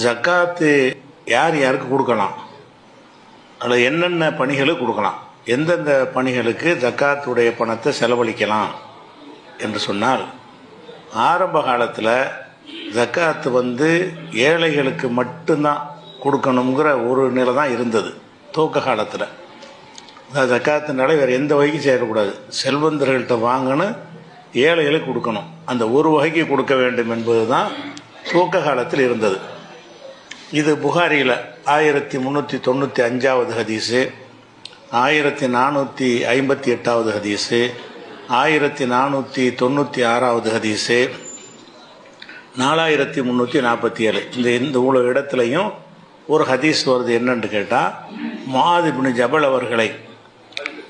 ஜக்காத்து யார் யாருக்கு கொடுக்கலாம், அதில் என்னென்ன பணிகளுக்கு கொடுக்கலாம், எந்தெந்த பணிகளுக்கு ஜக்காத்துடைய பணத்தை செலவழிக்கலாம் என்று சொன்னால், ஆரம்ப காலத்தில் ஜக்காத்து ஏழைகளுக்கு மட்டும்தான் கொடுக்கணுங்கிற ஒரு நிலை தான் இருந்தது. துவக்க காலத்தில் ஜக்காத்துனால வேறு எந்த வகைக்கும் சேரக்கூடாது, செல்வந்தர்கள்ட்ட வாங்கணும், ஏழைகளுக்கு கொடுக்கணும், அந்த ஒரு வகைக்கு கொடுக்க வேண்டும் என்பது தான் துவக்க காலத்தில் இருந்தது. இது புகாரியில் 1395 ஹதீஸு, 1458 ஹதீஸு, 1496 ஹதீஸு, 4347 இந்த இவ்வளோ இடத்துலையும் ஒரு ஹதீஸ் வருது. என்னன்னு கேட்டால், முஆத் இப்னு ஜபல் அவர்களை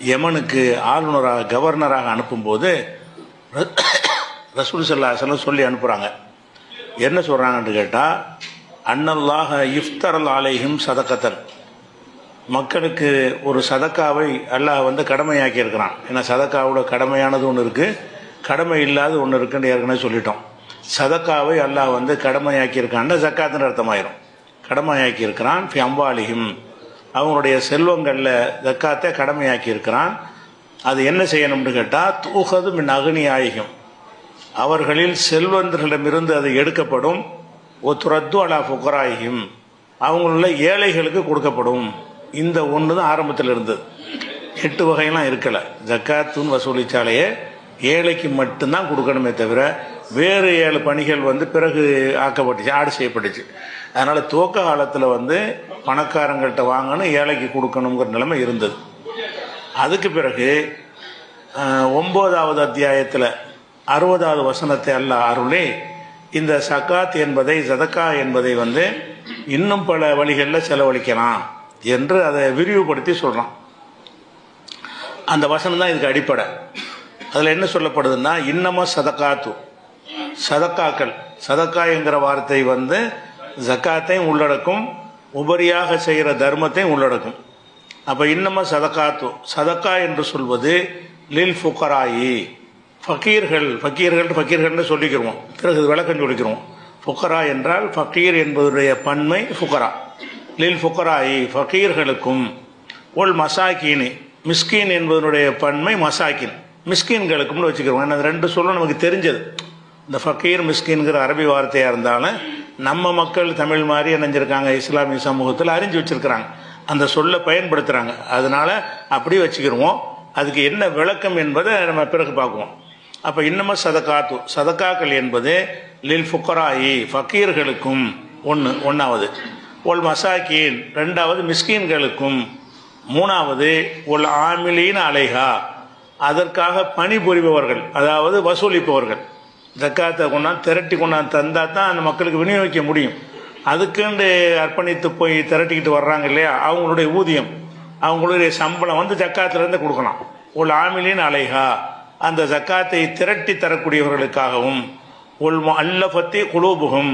யமனுக்கு ஆளுநராக கவர்னராக அனுப்பும்போது ரசூல் ஸல்லல்லாஹு அலைஹி வஸல்லம் சொல்லி அனுப்புகிறாங்க. என்ன சொல்கிறாங்கன்னு கேட்டால், அன்னல்லாஹ இஃப்தரல் அலைஹிம் சதக்கத்தன், மக்களுக்கு ஒரு சதக்காவை அல்லாஹ் கடமையாக்கி இருக்கிறான். ஏன்னா சதக்காவோட கடமையானது ஒன்று இருக்குது, கடமை இல்லாத ஒன்று இருக்குன்னு ஏற்கனவே சொல்லிட்டோம். சதக்காவை அல்லாஹ் கடமையாக்கி இருக்கான்னா ஜக்காத்துன்னு அர்த்தமாயிரும். கடமையாக்கி இருக்கிறான். ஃபி அம்வாலிஹிம், அவங்களுடைய செல்வங்களில் ஜக்காத்தை கடமையாக்கி இருக்கிறான். அது என்ன செய்யணும்னு கேட்டால், தூஹது மின் அக்னியாயிஹிம், அவர்களில் செல்வந்தர்களிடமிருந்து அது எடுக்கப்படும். துரத்து அலா ஃபுகராயிஹிம், அவங்களுள்ள ஏழைகளுக்கு கொடுக்கப்படும். இந்த ஒன்று தான் ஆரம்பத்தில் இருந்தது. 8 வகையெல்லாம் இருக்கலை. ஜக்காத்துன்னு வசூலிச்சாலேயே ஏழைக்கு மட்டும்தான் கொடுக்கணுமே தவிர வேறு 7 பணிகள் பிறகு ஆக்கப்பட்டுச்சு, ஆடு செய்யப்பட்டுச்சு. அதனால் துவக்க காலத்தில் பணக்காரங்கள்ட்ட வாங்கணும், ஏழைக்கு கொடுக்கணுங்கிற நிலைமை இருந்தது. அதுக்கு பிறகு 9வது அத்தியாயத்தில் 60வது வசனத்தை அல்லாஹ் அருளி இந்த சக்காத் என்பதை, சதக்கா என்பதை இன்னும் பல வழிகளில் செலவழிக்கலாம் என்று அதை விரிவுபடுத்தி சொல்கிறான். அந்த வசனம் தான் இதுக்கு அடிப்படை. அதில் என்ன சொல்லப்படுதுன்னா, இன்னமா சதக்காத்து, சதக்காக்கள், சதக்கா என்கிற வார்த்தை ஜக்காத்தையும் உள்ளடக்கும், உபரியாக செய்கிற தர்மத்தையும் உள்ளடக்கும். அப்போ இன்னமா சதக்காத்து, சதக்கா என்று சொல்வது லில் ஃபுகராயி, ஃபக்கீர்கள்னு சொல்லிக்கிறோம், பிறகு விளக்கம் சொல்லிக்கிறோம். ஃபுகரா என்றால் ஃபக்கீர் என்பதுடைய பன்மை ஃபுகரா. லில் ஃபுகராயி, ஃபக்கீர்களுக்கும். ஒல் மசாக்கீனி, மிஸ்கீன் என்பதனுடைய பன்மை மசாக்கின், மிஸ்கீன்களுக்கும்னு வச்சுக்கிறோம். ஏன்னா 2 சொல்லும் நமக்கு தெரிஞ்சது. இந்த ஃபக்கீர் மிஸ்கின்கிற அரபி வார்த்தையாக இருந்தாலும் நம்ம மக்கள் தமிழ் மாதிரி நினைஞ்சிருக்காங்க, இஸ்லாமிய சமூகத்தில் அறிஞ்சு வச்சிருக்கிறாங்க, அந்த சொல்லை பயன்படுத்துகிறாங்க. அதனால் அப்படி வச்சுக்கிடுவோம். அதுக்கு என்ன விளக்கம் என்பதை நம்ம பிறகு பார்க்குவோம். அப்போ இன்னமா சதக்காத்து, சதக்காக்கள் என்பது லில் ஃபுகராயி, ஃபக்கீர்களுக்கும் ஒன்றாவது, ஒல் மசாக்கீன் 2வது, மிஸ்கீன்களுக்கும் 3வது, ஒல் ஆமிலீன் அலைஹா, அதற்காக பணிபுரிபவர்கள், அதாவது வசூலிப்பவர்கள். ஜக்காத்தை திரட்டி கொண்டாந்து தந்தால் தான் அந்த மக்களுக்கு விநியோகிக்க முடியும். அதுக்குண்டு அர்ப்பணித்து போய் திரட்டிக்கிட்டு வர்றாங்க இல்லையா, அவங்களுடைய ஊதியம், அவங்களுடைய சம்பளம் ஜக்காத்திலேருந்து கொடுக்கலாம். உள் ஆமிலின் அலைஹா, அந்த ஜக்காத்தை திரட்டி தரக்கூடியவர்களுக்காகவும். உள் அல்லஃபத்தி குலூபுகும்,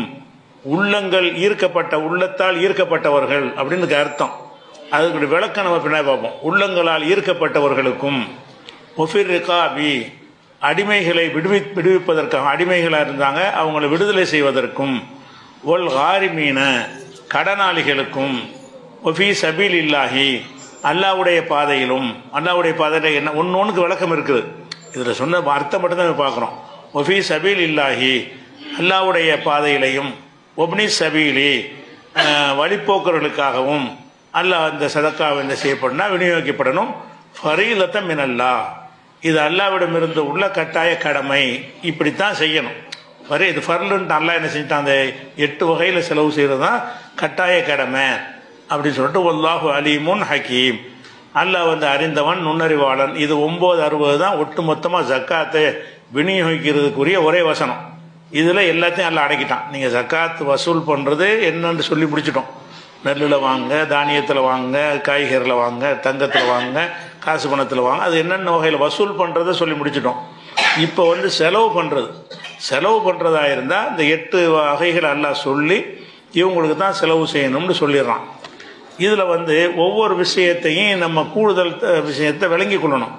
உள்ளங்கள் ஈர்க்கப்பட்ட, உள்ளத்தால் ஈர்க்கப்பட்டவர்கள் அப்படின்னு அர்த்தம். அதுக்கு விளக்கம் நம்ம பின்னாடி பார்ப்போம். உள்ளங்களால் ஈர்க்கப்பட்டவர்களுக்கும். ஒஃபிர் ரிகாபி, அடிமைகளை விடுவிப்பதற்காக, அடிமைகளாக இருந்தாங்க அவங்களை விடுதலை செய்வதற்கும். ஒல் காரிமீன, கடனாளிகளுக்கும். ஒஃபி சபீல் இல்லாஹி, அல்லாவுடைய பாதையிலும். அல்லாவுடைய பாதையில் என்ன ஒன்றுக்கு விளக்கம் இருக்குது, இதில் சொன்ன அர்த்தம் மட்டும்தான் பார்க்குறோம். ஒஃபி சபீல் இல்லாஹி, அல்லாவுடைய பாதையிலையும். ஒப்னி சபீலி, வழிப்போக்கர்களுக்காகவும் அல்லாஹ் இந்த சதக்கா செய்யப்படனா விநியோகிக்கப்படணும். ஃபரீலத்தம் மின் அல்லாஹ், இது அல்லாவிடமிருந்து உள்ள கட்டாய கடமை, இப்படித்தான் செய்யணும். இது ஃபர்லுன்ட்டு அல்லாஹ் என்ன செஞ்சுட்டான், அந்த 8 வகையில் செலவு செய்கிறது தான் கட்டாய கடமை அப்படின்னு சொல்லிட்டு. வல்லாஹு அலீமுன் ஹக்கீம், அல்லாஹ் அறிந்தவன், நுண்ணறிவாளன். இது 960 தான் ஒட்டு மொத்தமாக ஜக்காத்தை விநியோகிக்கிறதுக்குரிய ஒரே வசனம். இதில் எல்லாத்தையும் அல்லாஹ் அடக்கிட்டான். நீங்கள் ஜக்காத்து வசூல் பண்ணுறது என்னன்னு சொல்லி முடிச்சிட்டோம். நெல்லில் வாங்க, தானியத்தில் வாங்க, காய்கறியில் வாங்க, தங்கத்தில் வாங்க, காசு பணத்தில் வாங்க, அது என்னென்ன வகையில் வசூல் பண்ணுறதை சொல்லி முடிச்சிட்டோம். இப்போ செலவு பண்ணுறதா இருந்தால் இந்த 8 வகைகள் எல்லாம் சொல்லி இவங்களுக்கு தான் செலவு செய்யணும்னு சொல்லிடுறான். இதில் ஒவ்வொரு விஷயத்தையும் நம்ம கூடுதல் விஷயத்தை விளங்கி கொள்ளணும்.